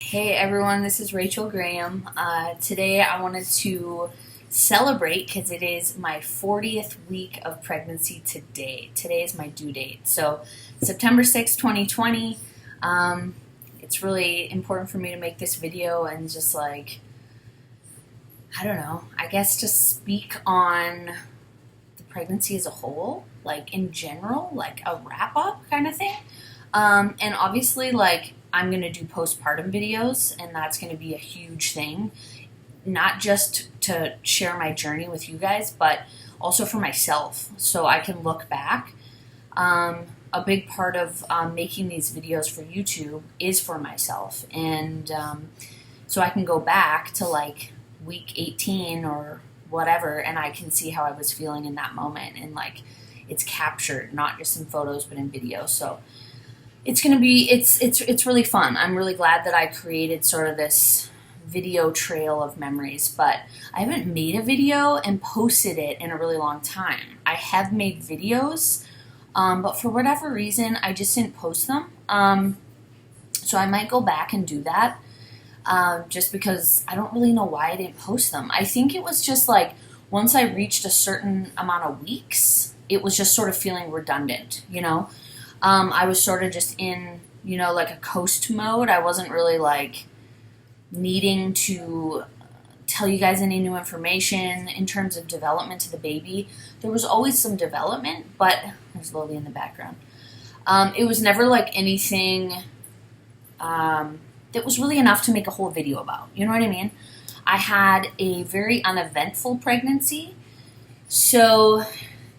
Hey everyone, this is Rachel Graham. Today I wanted to celebrate because it is my 40th week of pregnancy today. Today is my due date. So, September 6th, 2020. It's really important for me to make this video and just I don't know, I guess just speak on the pregnancy as a whole, like in general, like a wrap up kind of thing. And obviously, I'm going to do postpartum videos, and that's going to be a huge thing, not just to share my journey with you guys, but also for myself, so I can look back. A big part of making these videos for YouTube is for myself, and so I can go back to week 18 or whatever, and I can see how I was feeling in that moment, and it's captured not just in photos but in video. So it's going to be it's really fun. I'm really glad that I created sort of this video trail of memories, but I haven't made a video and posted it in a really long time. I have made videos, but for whatever reason I just didn't post them. So I might go back and do that, just because I don't really know why I didn't post them. I think it was just once I reached a certain amount of weeks, it was just sort of feeling redundant, you know? I was sort of just in, a coast mode. I wasn't really needing to tell you guys any new information in terms of development to the baby. There was always some development, but there's Lily in the background. It was never anything that was really enough to make a whole video about. You know what I mean? I had a very uneventful pregnancy, so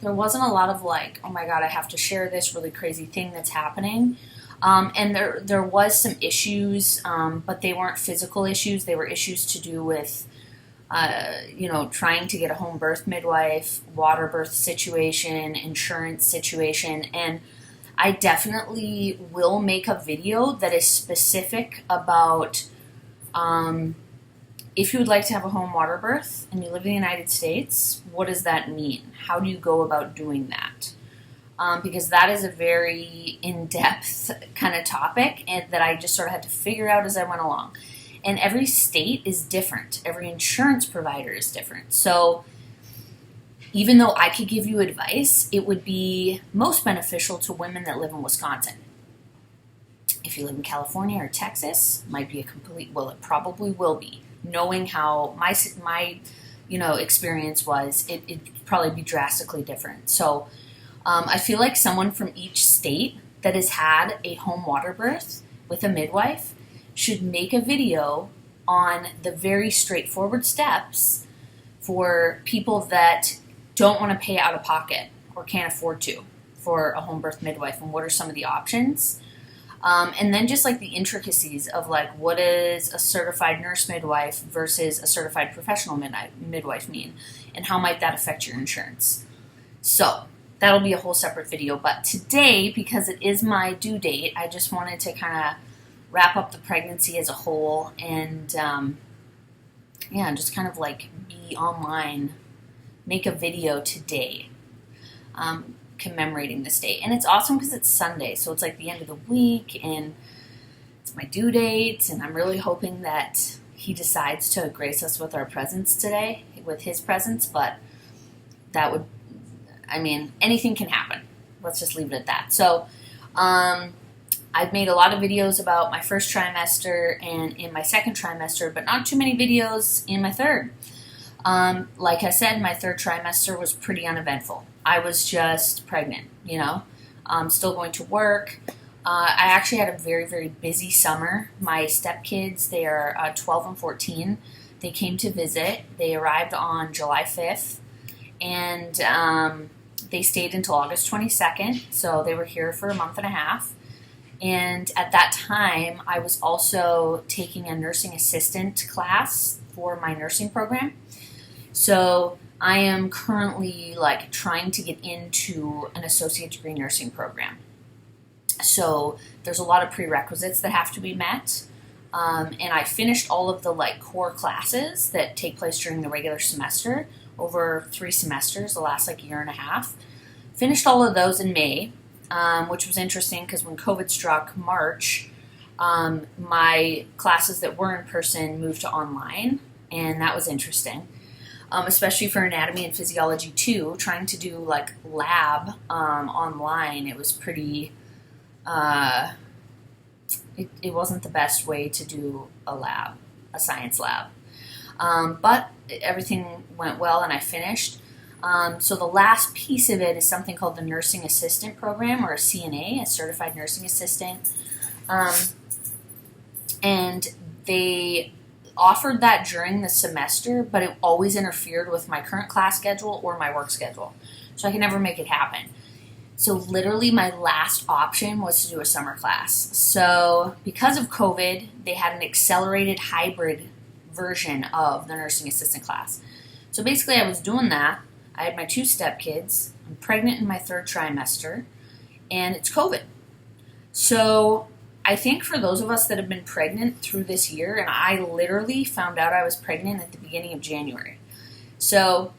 there wasn't a lot of oh my god, I have to share this really crazy thing that's happening. And there was some issues, but they weren't physical issues. They were issues to do with, trying to get a home birth midwife, water birth situation, insurance situation. And I definitely will make a video that is specific about if you would like to have a home water birth and you live in the United States, what does that mean? How do you go about doing that? Because that is a very in-depth kind of topic, and that I just sort of had to figure out as I went along. And every state is different. Every insurance provider is different. So even though I could give you advice, it would be most beneficial to women that live in Wisconsin. If you live in California or Texas, might be it probably will be. Knowing how my experience was, it'd probably be drastically different. So I feel like someone from each state that has had a home water birth with a midwife should make a video on the very straightforward steps for people that don't want to pay out of pocket or can't afford to for a home birth midwife, and what are some of the options. And then just the intricacies of what is a certified nurse midwife versus a certified professional midwife mean, and how might that affect your insurance. So that'll be a whole separate video. But today, because it is my due date, I just wanted to kind of wrap up the pregnancy as a whole, and just kind of be online, make a video today. Commemorating this date. And it's awesome because it's Sunday, so it's the end of the week, and it's my due date, and I'm really hoping that he decides to grace us with our presence today, with his presence. But anything can happen. Let's just leave it at that. So I've made a lot of videos about my first trimester and in my second trimester, but not too many videos in my third. Like I said, my third trimester was pretty uneventful. I was just pregnant, still going to work. I actually had a very, very busy summer. My stepkids, they are 12 and 14. They came to visit. They arrived on July 5th, and they stayed until August 22nd, so they were here for a month and a half. And at that time, I was also taking a nursing assistant class for my nursing program. So I am currently trying to get into an associate degree nursing program. So there's a lot of prerequisites that have to be met. And I finished all of the core classes that take place during the regular semester over 3 semesters, the last year and a half. Finished all of those in May, which was interesting because when COVID struck March, My classes that were in person moved to online, and that was interesting. Especially for anatomy and physiology too, trying to do like lab online, it was pretty, it wasn't the best way to do a science lab. But everything went well and I finished. So the last piece of it is something called the Nursing Assistant Program, or a CNA, a Certified Nursing Assistant. And they offered that during the semester, but it always interfered with my current class schedule or my work schedule. So I could never make it happen. So literally my last option was to do a summer class. So because of COVID, they had an accelerated hybrid version of the nursing assistant class. So basically I was doing that. I had my 2 stepkids. I'm pregnant in my 3rd trimester, and it's COVID. So I think for those of us that have been pregnant through this year, and I literally found out I was pregnant at the beginning of January. So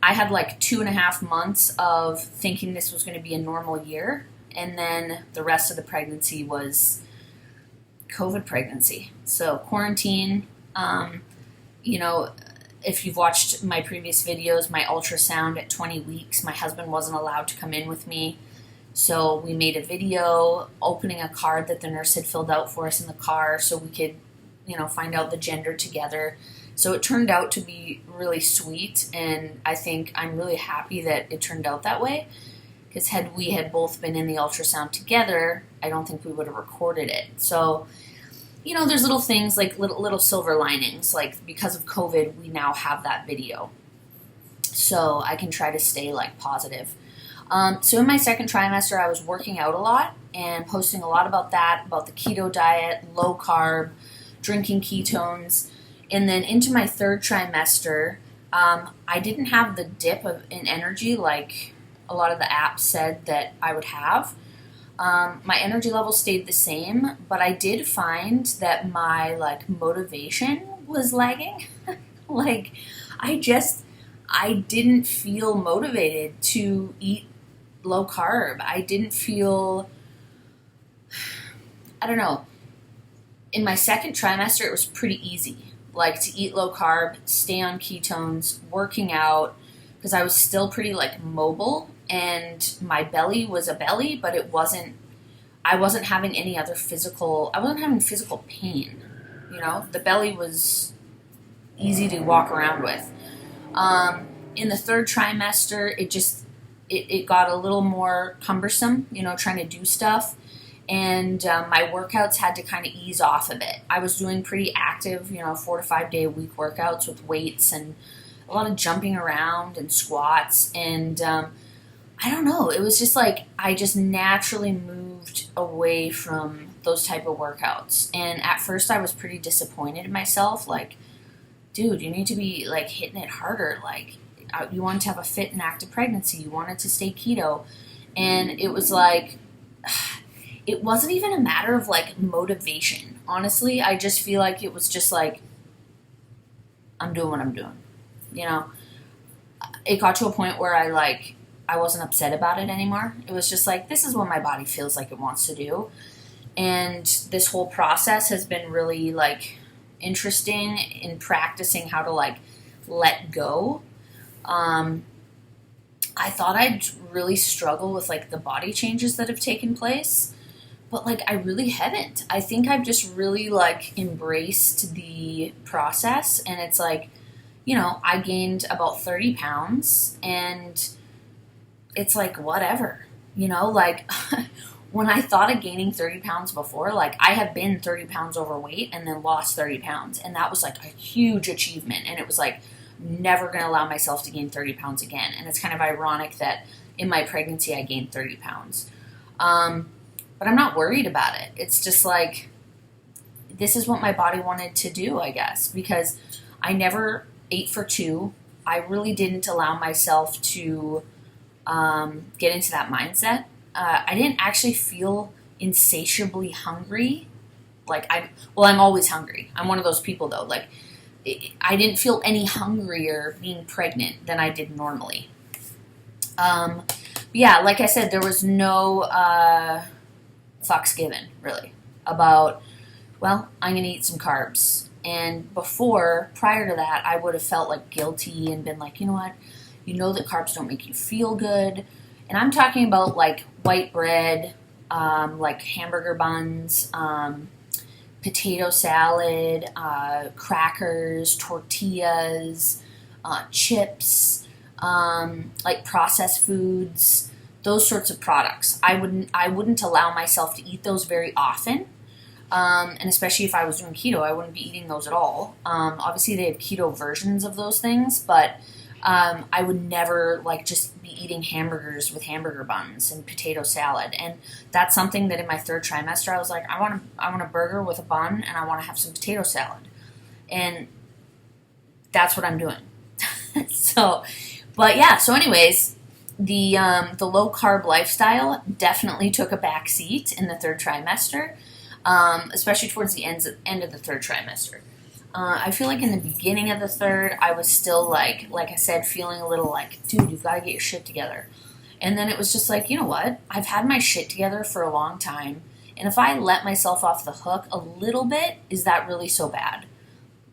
I had like 2.5 months of thinking this was going to be a normal year, and then the rest of the pregnancy was COVID pregnancy. So quarantine, if you've watched my previous videos, my ultrasound at 20 weeks, my husband wasn't allowed to come in with me. So we made a video opening a card that the nurse had filled out for us in the car so we could, find out the gender together. So it turned out to be really sweet, and I think I'm really happy that it turned out that way, because had we had both been in the ultrasound together, I don't think we would have recorded it. So, there's little things like little silver linings, like because of COVID, we now have that video. So I can try to stay positive. So in my 2nd trimester, I was working out a lot and posting a lot about that, about the keto diet, low carb, drinking ketones. And then into my 3rd trimester, I didn't have the dip in energy like a lot of the apps said that I would have. My energy level stayed the same, but I did find that my motivation was lagging. I didn't feel motivated to eat low carb. I didn't feel, I don't know. In my 2nd trimester, it was pretty easy. To eat low carb, stay on ketones, working out, because I was still pretty mobile, and my belly was a belly, but I wasn't having any other I wasn't having physical pain. The belly was easy to walk around with. In the 3rd trimester, it got a little more cumbersome, trying to do stuff. And my workouts had to kind of ease off a bit. I was doing pretty active, 4 to 5 day a week workouts with weights and a lot of jumping around and squats. And I don't know, it was just I just naturally moved away from those type of workouts. And at first I was pretty disappointed in myself. Dude, you need to be hitting it harder. You wanted to have a fit and active pregnancy. You wanted to stay keto. And it was it wasn't even a matter of motivation. Honestly, I just feel it was just I'm doing what I'm doing. It got to a point where I wasn't upset about it anymore. It was just this is what my body feels like it wants to do. And this whole process has been really interesting in practicing how to let go. I thought I'd really struggle with the body changes that have taken place, but I really haven't. I think I've just really embraced the process, and it's I gained about 30 pounds, and it's whatever, when I thought of gaining 30 pounds before, I have been 30 pounds overweight and then lost 30 pounds, and that was a huge achievement, and it was never going to allow myself to gain 30 pounds again. And it's kind of ironic that in my pregnancy I gained 30 pounds. But I'm not worried about it. It's just this is what my body wanted to do, I guess, because I never ate for 2. I really didn't allow myself to get into that mindset. I didn't actually feel insatiably hungry. I'm always hungry. I'm one of those people though. I didn't feel any hungrier being pregnant than I did normally. Yeah, like I said, there was no fucks given, really, about well, I'm going to eat some carbs. And prior to that, I would have felt like guilty and been like, you know what? You know that carbs don't make you feel good. And I'm talking about like white bread, like hamburger buns, potato salad, crackers, tortillas, chips, like processed foods, those sorts of products. I wouldn't allow myself to eat those very often. And especially if I was doing keto, I wouldn't be eating those at all. Obviously, they have keto versions of those things, but I would never like just be eating hamburgers with hamburger buns and potato salad. And that's something that in my third trimester, I was like, I want a burger with a bun, and I want to have some potato salad, and that's what I'm doing. So, but yeah. So, anyways, the low carb lifestyle definitely took a back seat in the third trimester. Especially towards the end of the third trimester. I feel like in the beginning of the third, I was still like I said, feeling a little like, dude, you've got to get your shit together. And then it was just like, you know what? I've had my shit together for a long time. And if I let myself off the hook a little bit, is that really so bad?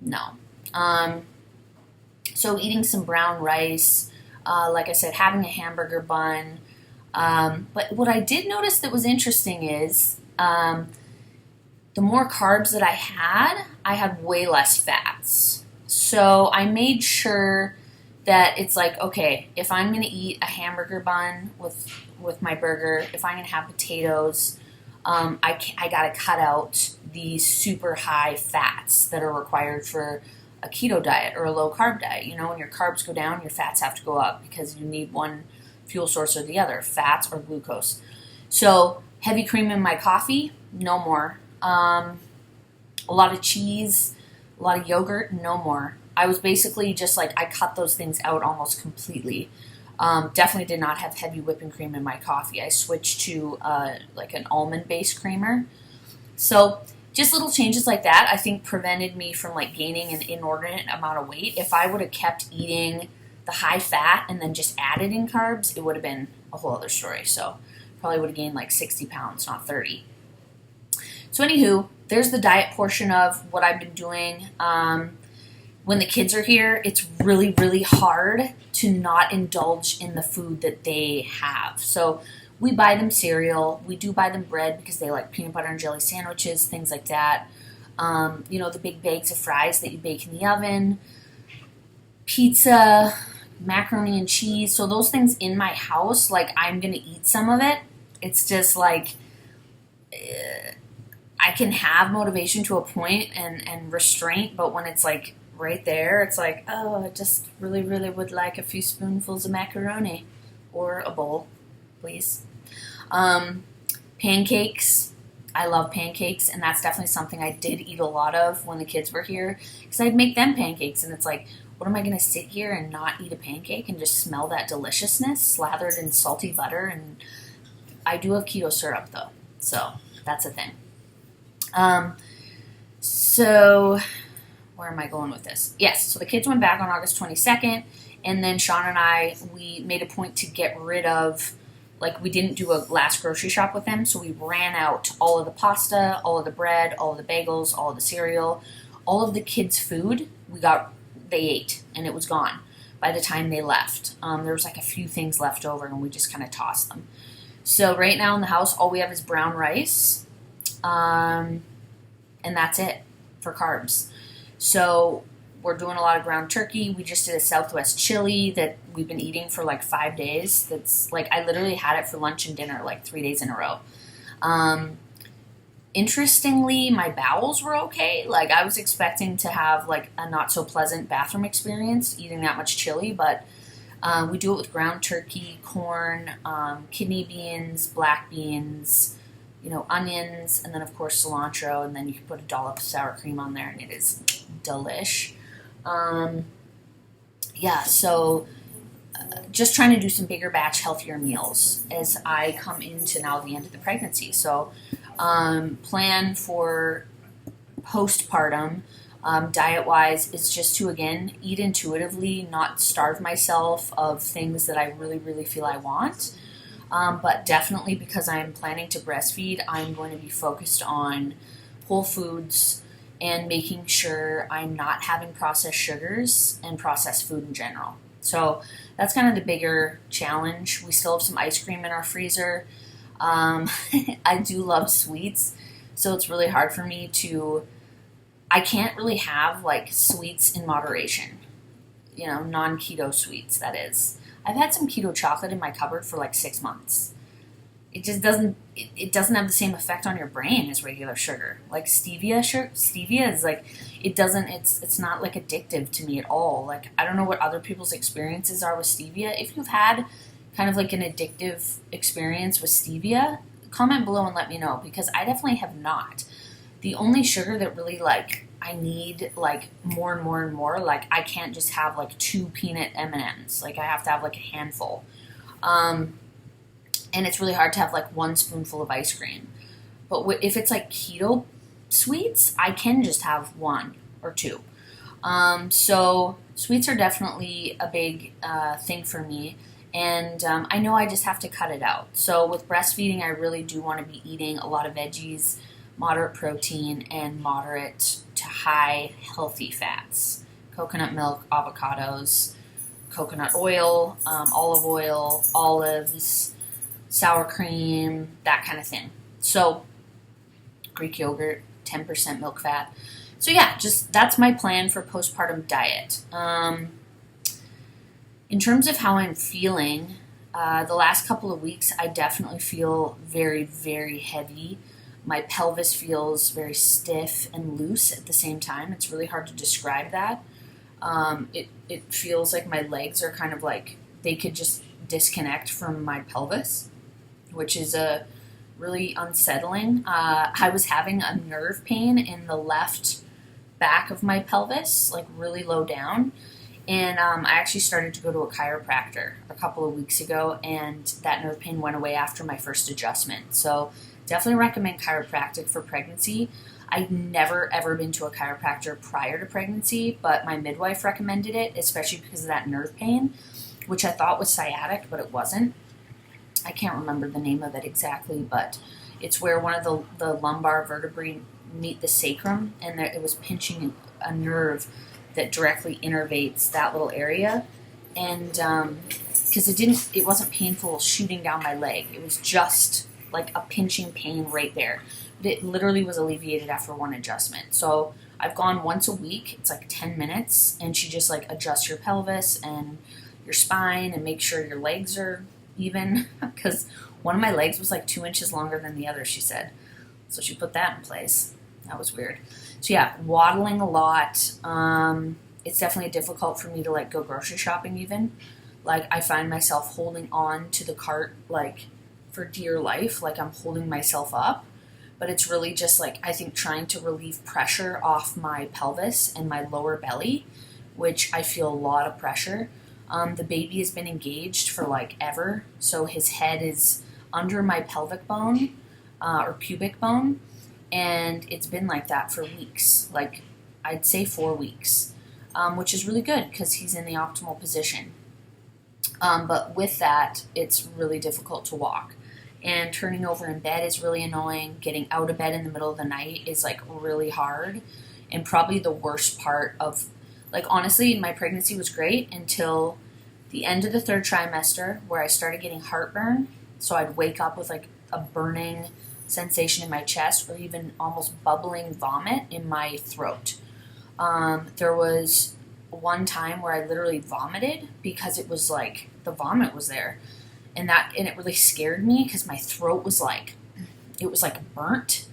No. So eating some brown rice, like I said, having a hamburger bun. But what I did notice that was interesting is, the more carbs that I had way less fats. So I made sure that it's like, okay, if I'm going to eat a hamburger bun with my burger, if I'm going to have potatoes, I got to cut out these super high fats that are required for a keto diet or a low carb diet. You know, when your carbs go down, your fats have to go up because you need one fuel source or the other, fats or glucose. So heavy cream in my coffee, no more. A lot of cheese, a lot of yogurt, no more. I was basically just like, I cut those things out almost completely. Definitely did not have heavy whipping cream in my coffee. I switched to like an almond-based creamer. So just little changes like that, I think, prevented me from like gaining an inordinate amount of weight. If I would have kept eating the high fat and then just added in carbs, it would have been a whole other story. So probably would have gained like 60 pounds, not 30. So anywho, there's the diet portion of what I've been doing. When the kids are here, it's really, really hard to not indulge in the food that they have. So we buy them cereal. We do buy them bread because they like peanut butter and jelly sandwiches, things like that. You know, the big bags of fries that you bake in the oven. Pizza, macaroni and cheese. So those things in my house, like I'm going to eat some of it. It's just like... I can have motivation to a point and restraint, but when it's like right there, it's like, oh, I just really, really would like a few spoonfuls of macaroni or a bowl, please. Pancakes. I love pancakes, and that's definitely something I did eat a lot of when the kids were here, because I'd make them pancakes, and it's like, what am I going to sit here and not eat a pancake and just smell that deliciousness slathered in salty butter? And I do have keto syrup, though, so that's a thing. So where am I going with this? Yes, so the kids went back on August 22nd, and then Sean and I, we made a point to get rid of, like, we didn't do a last grocery shop with them, so we ran out all of the pasta, all of the bread, all of the bagels, all of the cereal, all of the kids' food. They ate, and it was gone by the time they left. There was like a few things left over, and we just kind of tossed them. So right now in the house, all we have is brown rice. And that's it for carbs. So we're doing a lot of ground turkey. We just did a Southwest chili that we've been eating for like 5 days. That's like, I literally had it for lunch and dinner like 3 days in a row. Interestingly, my bowels were okay. Like I was expecting to have like a not so pleasant bathroom experience eating that much chili, but we do it with ground turkey, corn, kidney beans, black beans, you know, onions, and then of course cilantro, and then you can put a dollop of sour cream on there, and it is delish. So just trying to do some bigger batch, healthier meals as I come into now the end of the pregnancy. So plan for postpartum, diet-wise, is just to, again, eat intuitively, not starve myself of things that I really, really feel I want. But definitely because I'm planning to breastfeed, I'm going to be focused on whole foods, and making sure I'm not having processed sugars and processed food in general. So that's kind of the bigger challenge. We still have some ice cream in our freezer. I do love sweets, so it's really hard for me I can't really have like sweets in moderation, non-keto sweets, that is. I've had some keto chocolate in my cupboard for like 6 months. It just doesn't have the same effect on your brain as regular sugar. Like stevia is like, it's not like addictive to me at all. Like, I don't know what other people's experiences are with stevia. If you've had kind of like an addictive experience with stevia, comment below and let me know, because I definitely have not. The only sugar that really like I need like more and more and more, like I can't just have like 2 peanut M&Ms. Like I have to have like a handful. And it's really hard to have like 1 spoonful of ice cream. But if it's like keto sweets, I can just have 1 or 2. So sweets are definitely a big thing for me. And I know I just have to cut it out. So with breastfeeding, I really do want to be eating a lot of veggies, moderate protein, and moderate to high healthy fats. Coconut milk, avocados, coconut oil, olive oil, olives, sour cream, that kind of thing. So Greek yogurt, 10% milk fat. So yeah, that's my plan for postpartum diet. In terms of how I'm feeling, the last couple of weeks, I definitely feel very, very heavy. My pelvis feels very stiff and loose at the same time. It's really hard to describe that. It feels like my legs are kind of like they could just disconnect from my pelvis, which is really unsettling. I was having a nerve pain in the left back of my pelvis, like really low down. And I actually started to go to a chiropractor a couple of weeks ago, and that nerve pain went away after my first adjustment. So definitely recommend chiropractic for pregnancy. I'd never ever been to a chiropractor prior to pregnancy, but my midwife recommended it, especially because of that nerve pain, which I thought was sciatic, but it wasn't. I can't remember the name of it exactly, but it's where one of the lumbar vertebrae meet the sacrum, and it was pinching a nerve that directly innervates that little area. And because it wasn't painful shooting down my leg, it was just like a pinching pain right there. But it literally was alleviated after 1 adjustment. So I've gone once a week. It's like 10 minutes, and she just like adjusts your pelvis and your spine and make sure your legs are even, because one of my legs was like 2 inches longer than the other, she said. So she put that in place. That was weird. So yeah, waddling a lot. It's definitely difficult for me to like go grocery shopping even. Like I find myself holding on to the cart like for dear life, like I'm holding myself up. But it's really just like, I think, trying to relieve pressure off my pelvis and my lower belly, which I feel a lot of pressure. The baby has been engaged for like ever, so his head is under my pelvic bone or pubic bone, and it's been like that for weeks, like I'd say 4 weeks, which is really good because he's in the optimal position. But with that, it's really difficult to walk, and turning over in bed is really annoying. Getting out of bed in the middle of the night is like really hard, and probably the worst part of, like, honestly, my pregnancy was great until the end of the 3rd trimester, where I started getting heartburn. So I'd wake up with like a burning sensation in my chest, or even almost bubbling vomit in my throat. There was one time where I literally vomited because it was like the vomit was there, and it really scared me because my throat was like, it was like burnt,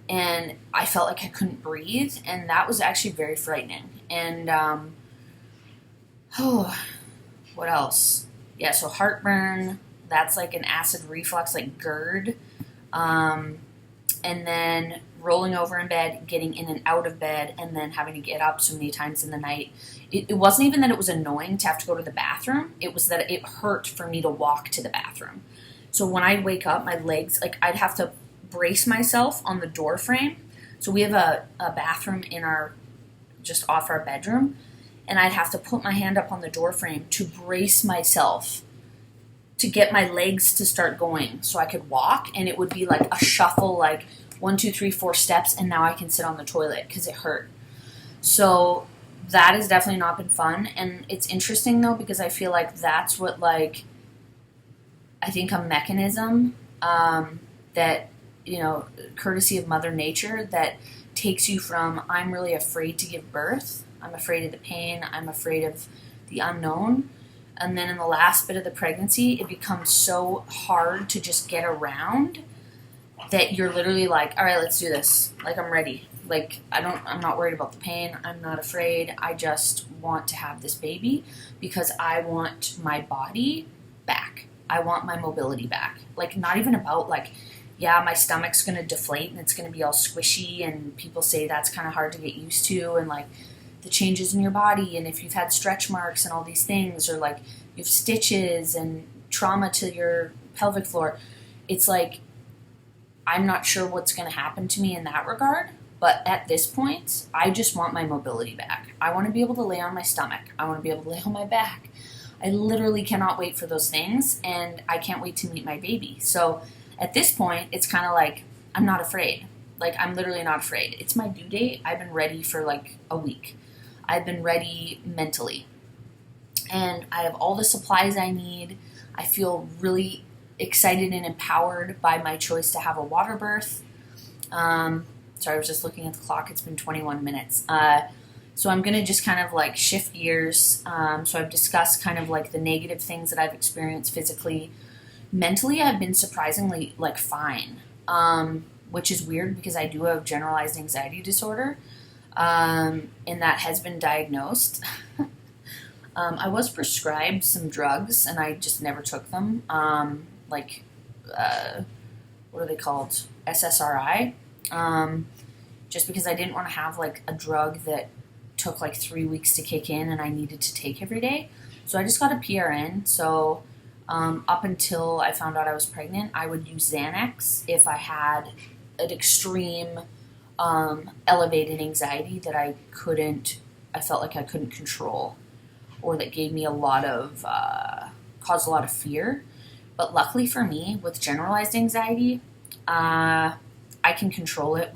and I felt like I couldn't breathe, and that was actually very frightening. And what else? Yeah, so heartburn, that's like an acid reflux, like GERD. And then rolling over in bed, getting in and out of bed, and then having to get up so many times in the night. It wasn't even that it was annoying to have to go to the bathroom. It was that it hurt for me to walk to the bathroom. So when I wake up, my legs, like I'd have to brace myself on the door frame. So we have a bathroom just off our bedroom, and I'd have to put my hand up on the door frame to brace myself to get my legs to start going so I could walk, and it would be like a shuffle, like 1, 2, 3, 4 steps, and now I can sit on the toilet because it hurt. So that has definitely not been fun. And it's interesting though, because I feel like that's what, like, I think a mechanism that, you know, courtesy of Mother Nature, that takes you from, I'm really afraid to give birth, I'm afraid of the pain, I'm afraid of the unknown. And then in the last bit of the pregnancy, it becomes so hard to just get around that you're literally like, all right, let's do this. Like, I'm ready. Like, I'm not worried about the pain. I'm not afraid. I just want to have this baby because I want my body back. I want my mobility back. Like, not even about like, yeah, my stomach's going to deflate and it's going to be all squishy, and people say that's kind of hard to get used to, and like the changes in your body, and if you've had stretch marks and all these things, or like you have stitches and trauma to your pelvic floor, it's like, I'm not sure what's going to happen to me in that regard, but at this point, I just want my mobility back. I want to be able to lay on my stomach. I want to be able to lay on my back. I literally cannot wait for those things, and I can't wait to meet my baby. So at this point, it's kind of like, I'm not afraid. Like, I'm literally not afraid. It's my due date. I've been ready for like a week. I've been ready mentally. And I have all the supplies I need. I feel really excited and empowered by my choice to have a water birth. Sorry, I was just looking at the clock. It's been 21 minutes. So I'm going to just kind of like shift gears. So I've discussed kind of like the negative things that I've experienced physically. Mentally, I've been surprisingly like fine, which is weird because I do have generalized anxiety disorder, and that has been diagnosed. I was prescribed some drugs and I just never took them. What are they called? SSRI. Just because I didn't want to have like a drug that took like 3 weeks to kick in and I needed to take every day. So I just got a PRN. So up until I found out I was pregnant, I would use Xanax if I had an extreme elevated anxiety that I felt like I couldn't control, or that gave me caused a lot of fear. But luckily for me, with generalized anxiety, I can control it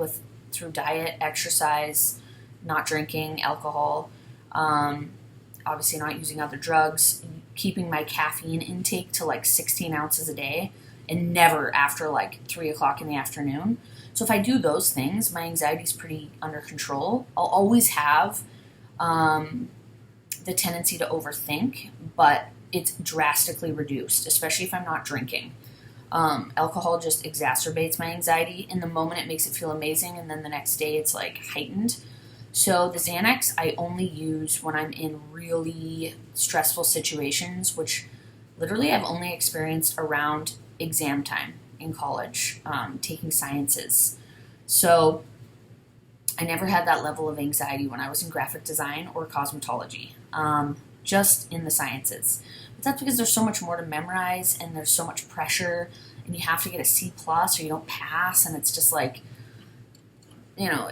through diet, exercise, not drinking alcohol, obviously not using other drugs, keeping my caffeine intake to like 16 ounces a day, and never after like 3 o'clock in the afternoon. So if I do those things, my anxiety is pretty under control. I'll always have the tendency to overthink, but it's drastically reduced, especially if I'm not drinking. Alcohol just exacerbates my anxiety. In the moment, it makes it feel amazing, and then the next day, it's like heightened. So the Xanax I only use when I'm in really stressful situations, which literally I've only experienced around exam time in college, taking sciences. So I never had that level of anxiety when I was in graphic design or cosmetology, just in the sciences. But that's because there's so much more to memorize, and there's so much pressure, and you have to get a C+ or you don't pass, and it's just like, you know,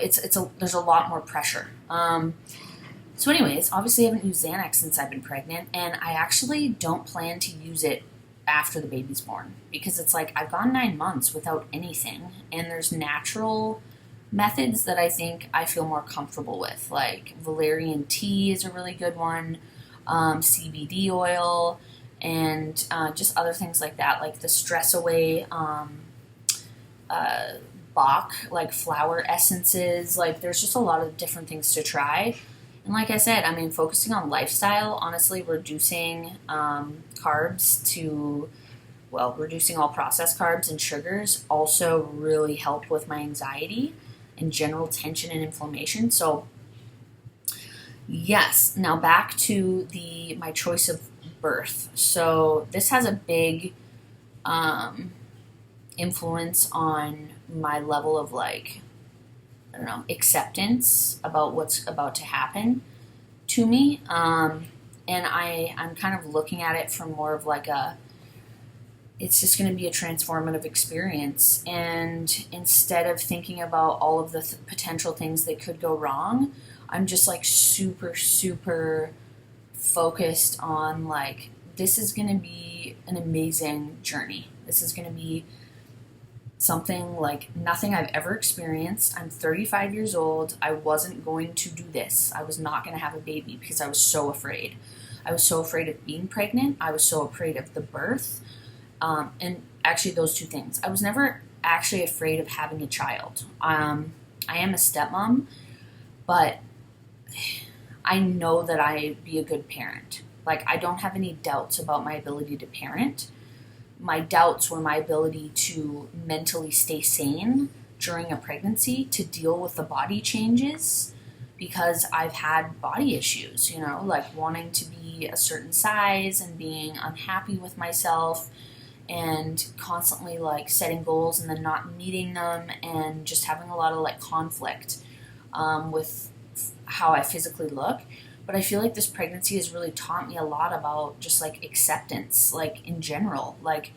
there's a lot more pressure. So anyways, obviously I haven't used Xanax since I've been pregnant, and I actually don't plan to use it after the baby's born, because it's like I've gone 9 months without anything, and there's natural methods that I think I feel more comfortable with, like valerian tea is a really good one, CBD oil, and just other things like that, like the Stress Away Bach, like flower essences. Like, there's just a lot of different things to try. And like I said, I mean, focusing on lifestyle, honestly, reducing reducing all processed carbs and sugars also really help with my anxiety and general tension and inflammation. So yes, now back to my choice of birth. So this has a big influence on my level of, like, I don't know, acceptance about what's about to happen to me. And I'm kind of looking at it from more of like it's just going to be a transformative experience. And instead of thinking about all of the potential things that could go wrong, I'm just like super, super focused on like, this is going to be an amazing journey. This is going to be something like nothing I've ever experienced. I'm 35 years old. I wasn't going to do this. I was not going to have a baby because I was so afraid. I was so afraid of being pregnant. I was so afraid of the birth. And actually, those two things. I was never actually afraid of having a child. I am a stepmom, but I know that I'd be a good parent. Like, I don't have any doubts about my ability to parent. My doubts were my ability to mentally stay sane during a pregnancy, to deal with the body changes, because I've had body issues, like wanting to be a certain size and being unhappy with myself and constantly like setting goals and then not meeting them and just having a lot of like conflict with how I physically look. But I feel like this pregnancy has really taught me a lot about just like acceptance, like in general. Like,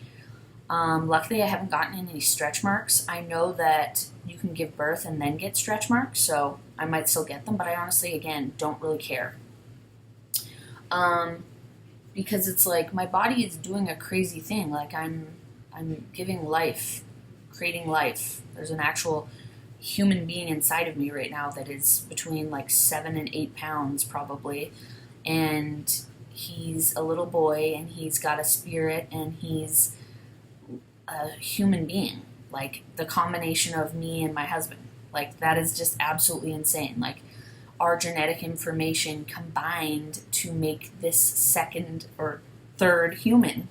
luckily I haven't gotten any stretch marks. I know that you can give birth and then get stretch marks, so I might still get them, but I honestly, again, don't really care. Because it's like my body is doing a crazy thing. Like I'm giving life, creating life. There's an actual human being inside of me right now that is between like 7 and 8 pounds probably, and he's a little boy and he's got a spirit and he's a human being. Like the combination of me and my husband, like that is just absolutely insane. Like our genetic information combined to make this second or third human,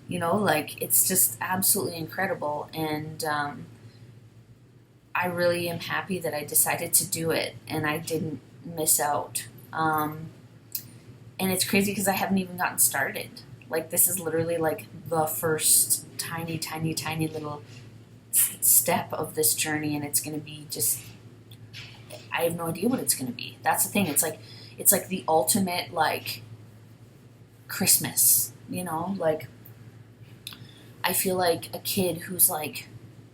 like it's just absolutely incredible. And I really am happy that I decided to do it and I didn't miss out. And it's crazy because I haven't even gotten started. Like this is literally like the first tiny, tiny, tiny little step of this journey, and it's going to be just, I have no idea what it's going to be. That's the thing. It's like the ultimate like Christmas, like I feel like a kid who's like,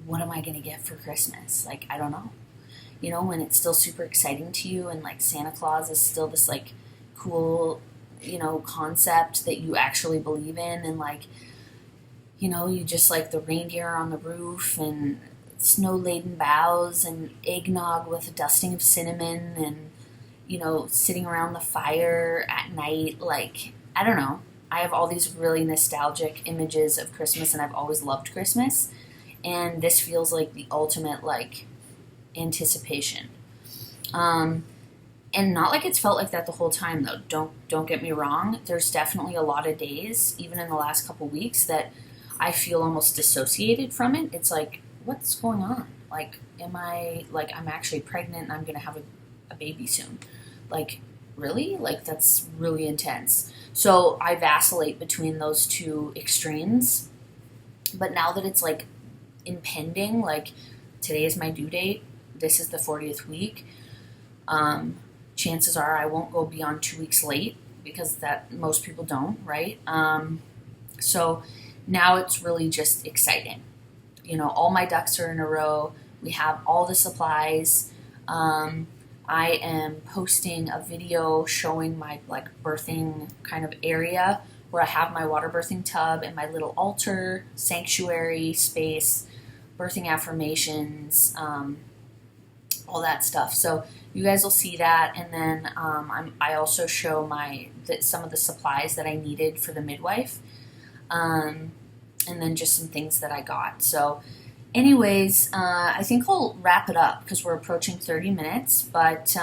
what am I going to get for Christmas? Like, I don't know. When it's still super exciting to you and like Santa Claus is still this like cool, concept that you actually believe in, and like, you just like the reindeer on the roof and snow-laden boughs and eggnog with a dusting of cinnamon and, sitting around the fire at night. Like, I don't know. I have all these really nostalgic images of Christmas, and I've always loved Christmas. And this feels like the ultimate, like, anticipation. And not like it's felt like that the whole time, though. Don't get me wrong. There's definitely a lot of days, even in the last couple weeks, that I feel almost dissociated from it. It's like, what's going on? Like, I'm actually pregnant and I'm going to have a baby soon. Like, really? Like, that's really intense. So I vacillate between those two extremes. But now that it's, like, impending, like, today is my due date, this is the 40th week, chances are I won't go beyond 2 weeks late, because that most people don't, right? So now it's really just exciting. All my ducks are in a row. We have all the supplies. I am posting a video showing my like birthing kind of area where I have my water birthing tub and my little altar, sanctuary space, birthing affirmations, all that stuff. So you guys will see that, and then I also show some of the supplies that I needed for the midwife, and then just some things that I got. So anyways, I think I'll wrap it up because we're approaching 30 minutes, but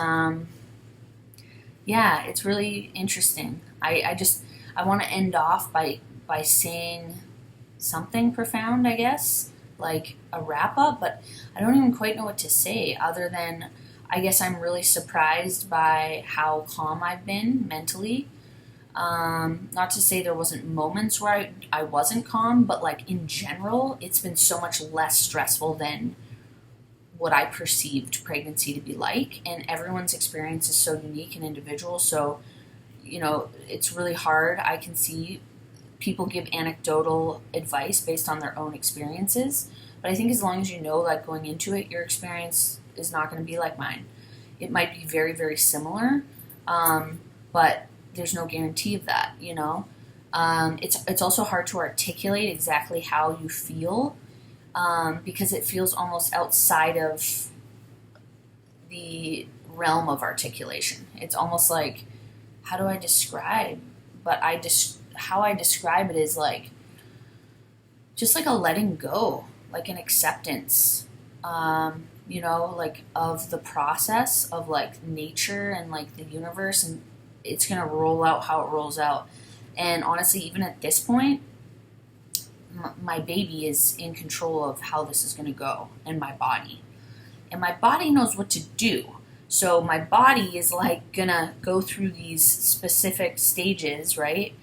yeah, it's really interesting. I want to end off by saying something profound, I guess, like a wrap up, but I don't even quite know what to say other than I guess I'm really surprised by how calm I've been mentally. Not to say there wasn't moments where I wasn't calm, but like in general, it's been so much less stressful than what I perceived pregnancy to be like. And everyone's experience is so unique and individual. So, it's really hard. I can see people give anecdotal advice based on their own experiences. But I think as long as like going into it, your experience is not going to be like mine. It might be very, very similar, but there's no guarantee of that, It's also hard to articulate exactly how you feel because it feels almost outside of the realm of articulation. It's almost like, how do I describe? But how I describe it is like just like a letting go, like an acceptance, like of the process of like nature and like the universe, and it's gonna roll out how it rolls out. And honestly, even at this point, my baby is in control of how this is gonna go, and my body. And my body knows what to do. So my body is like gonna go through these specific stages, right?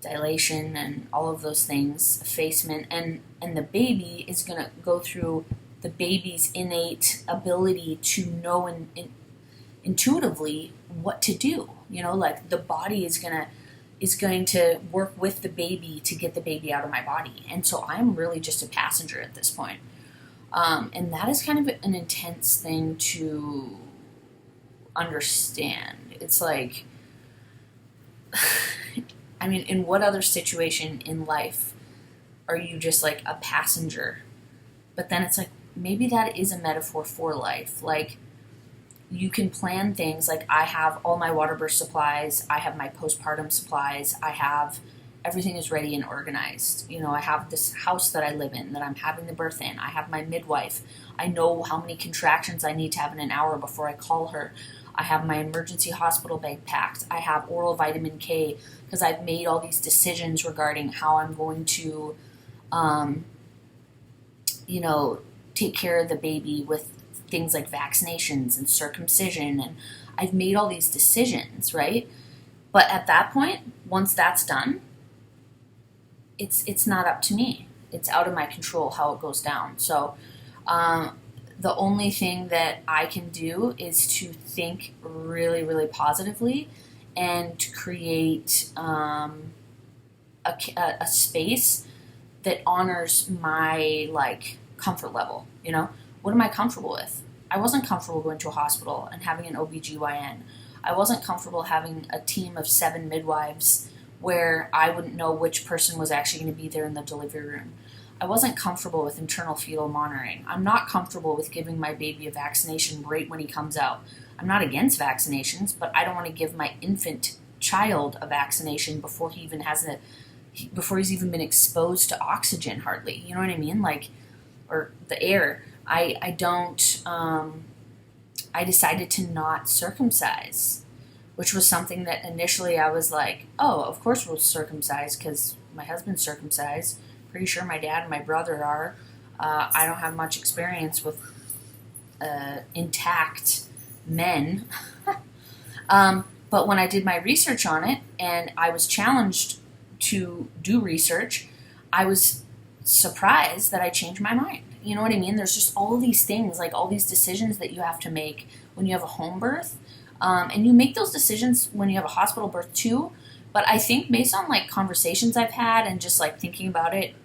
Dilation and all of those things, effacement, and the baby is gonna go through the baby's innate ability to know intuitively what to do. Like the body is going to work with the baby to get the baby out of my body. And so I'm really just a passenger at this point. And that is kind of an intense thing to understand. It's like, I mean, in what other situation in life are you just like a passenger? But then it's like, maybe that is a metaphor for life. Like, you can plan things. Like, I have all my water birth supplies. I have my postpartum supplies. Everything is ready and organized. I have this house that I live in that I'm having the birth in. I have my midwife. I know how many contractions I need to have in an hour before I call her. I have my emergency hospital bag packed. I have oral vitamin K because I've made all these decisions regarding how I'm going to, take care of the baby with things like vaccinations and circumcision. And I've made all these decisions, right? But at that point, once that's done, it's not up to me. It's out of my control how it goes down. So the only thing that I can do is to think really, really positively and to create a space that honors my like comfort level. What am I comfortable with? I wasn't comfortable going to a hospital and having an OBGYN. I wasn't comfortable having a team of 7 midwives where I wouldn't know which person was actually going to be there in the delivery room. I wasn't comfortable with internal fetal monitoring. I'm not comfortable with giving my baby a vaccination right when he comes out. I'm not against vaccinations, but I don't want to give my infant child a vaccination before he's even been exposed to oxygen hardly. You know what I mean? Like, or the air. I decided to not circumcise, which was something that initially I was like, oh, of course we'll circumcise because my husband's circumcised. Pretty sure my dad and my brother are. I don't have much experience with intact men. But when I did my research on it and I was challenged to do research, I was surprised that I changed my mind. You know what I mean? There's just all these things, like all these decisions that you have to make when you have a home birth. And you make those decisions when you have a hospital birth too. But I think based on like conversations I've had and just like thinking about it,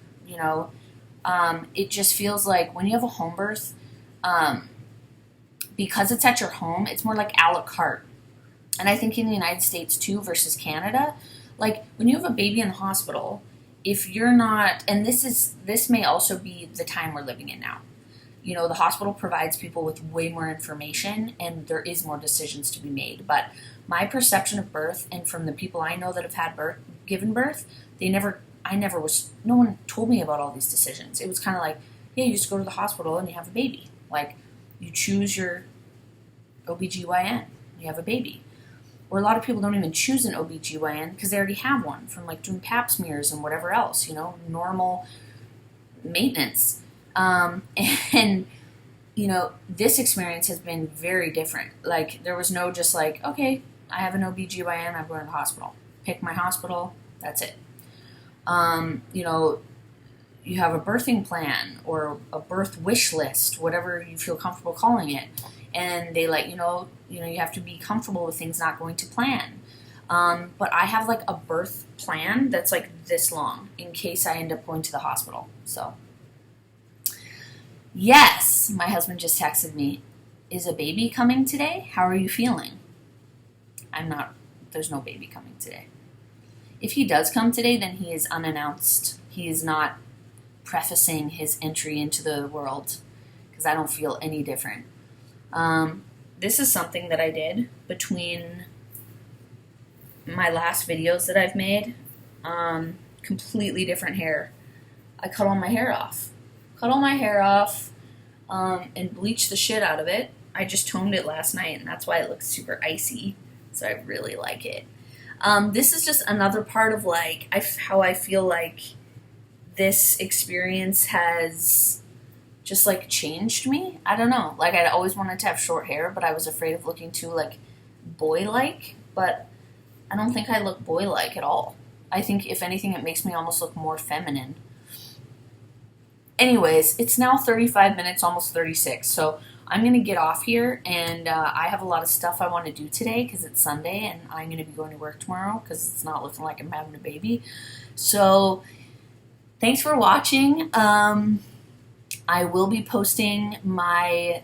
it just feels like when you have a home birth, because it's at your home, it's more like a la carte. And I think in the United States too versus Canada, like when you have a baby in the hospital, if you're not, and this may also be the time we're living in now. The hospital provides people with way more information and there is more decisions to be made. But my perception of birth, and from the people I know that have had given birth, no one told me about all these decisions. It was kind of like, yeah, you just go to the hospital and you have a baby. Like, you choose your OBGYN, you have a baby. Or a lot of people don't even choose an OBGYN because they already have one from like doing pap smears and whatever else, normal maintenance. And this experience has been very different. Like, there was no just like, okay, I have an OBGYN, I'm going to the hospital. Pick my hospital, that's it. You have a birthing plan or a birth wish list, whatever you feel comfortable calling it. And they let you know, you have to be comfortable with things not going to plan. But I have like a birth plan that's like this long in case I end up going to the hospital. So, yes, my husband just texted me, is a baby coming today? How are you feeling? There's no baby coming today. If he does come today, then he is unannounced. He is not prefacing his entry into the world because I don't feel any different. This is something that I did between my last videos that I've made. Completely different hair. I cut all my hair off. And bleached the shit out of it. I just toned it last night, and that's why it looks super icy. So I really like it. This is just another part of like how I feel like this experience has just like changed me. I don't know. Like I'd always wanted to have short hair, but I was afraid of looking too like boy-like. But I don't think I look boy-like at all. I think if anything, it makes me almost look more feminine. Anyways, it's now 35 minutes, almost 36. So I'm going to get off here, and I have a lot of stuff I want to do today because it's Sunday, and I'm going to be going to work tomorrow because it's not looking like I'm having a baby. So thanks for watching. I will be posting my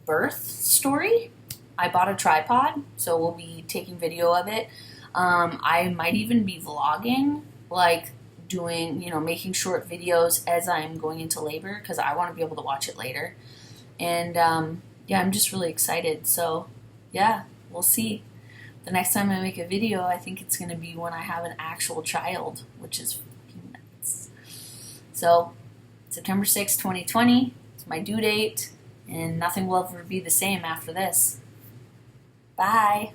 birth story. I bought a tripod, so we'll be taking video of it. I might even be vlogging, like doing, making short videos as I'm going into labor because I want to be able to watch it later. And yeah, I'm just really excited. So yeah, we'll see. The next time I make a video, I think it's going to be when I have an actual child, which is fucking nuts. So September 6, 2020 is my due date, and nothing will ever be the same after this. Bye.